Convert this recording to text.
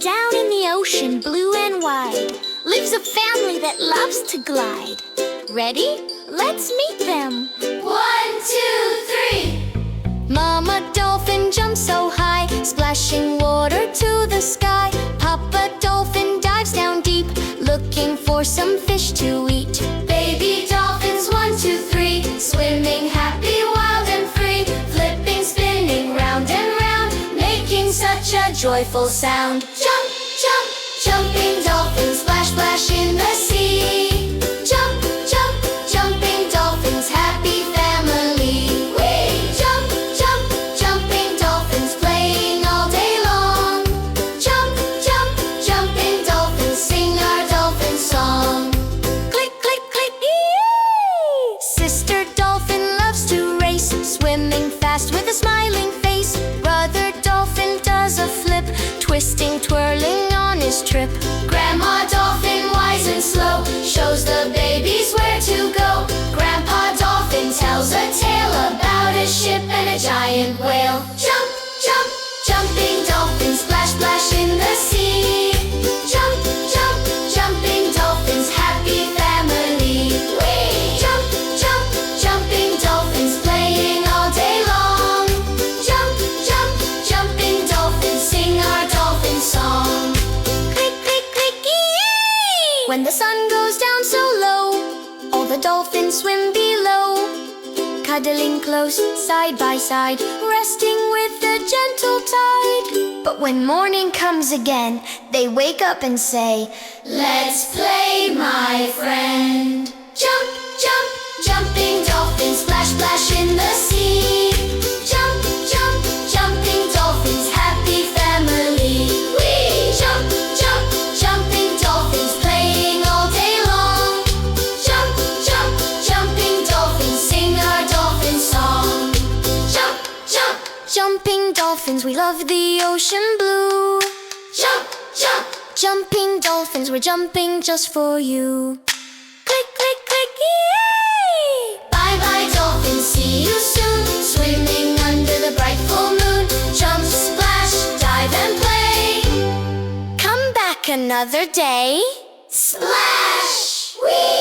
Down in the ocean, blue and wide, lives a family that loves to glide. Ready? Let's meet them. 1, 2, 3. Mama dolphin jumps so high, splashing water to the sky. Papa dolphin dives down deep, looking for some fish to eat. Baby dolphins 1, 2, 3, swimming happy, wild and free, flipping, spinning round and round, making such a joyful sound. Jump, jump, jumping dolphins, splash, splash in the sea. Jump, jump, jumping dolphins, happy family. Whee! Jump, jump, jumping dolphins, playing all day long. Jump, jump, jumping dolphins, sing our dolphin song. Click, click, click, yay! Sister dolphin loves to race, swimming fast with a smiling face. Brother dolphin does a flip, twisting, twirling on his trip. Grandma dolphin, wise and slow, shows the babies where to go. Grandpa dolphin tells a tale about a ship and a giant whale. Jump, jump, jumping dolphins, splash, splash in the sea. Jump, jump, jumping dolphins, happy family. Whee! Jump, jump, jumping dolphins, playing all day long. Jump, jump, jumping dolphins, sing our dolphin song. Click, click, click, yay! When the sun goes down so low, all the dolphins swim below, cuddling close, side by side, resting with a gentle tide. But when morning comes again, they wake up and say, Let's play, my friend. Jump, jump, jumping dolphins, splash, splash in the sea. Jump, jump, jumping dolphins, happy family. Whee! Jump, jump, jumping dolphins, playing all day long. Jump, jump, jumping dolphins, sing our dolphin song. Jump, jump, jumping dolphins, we love the ocean blue. jump, jump. Jumping dolphins, we're jumping just for you. Click, click, click, yay! Bye bye dolphins, see you soon. Swimming under the bright full moon. Jump, splash, dive and play. Come back another day. Splash! Whee!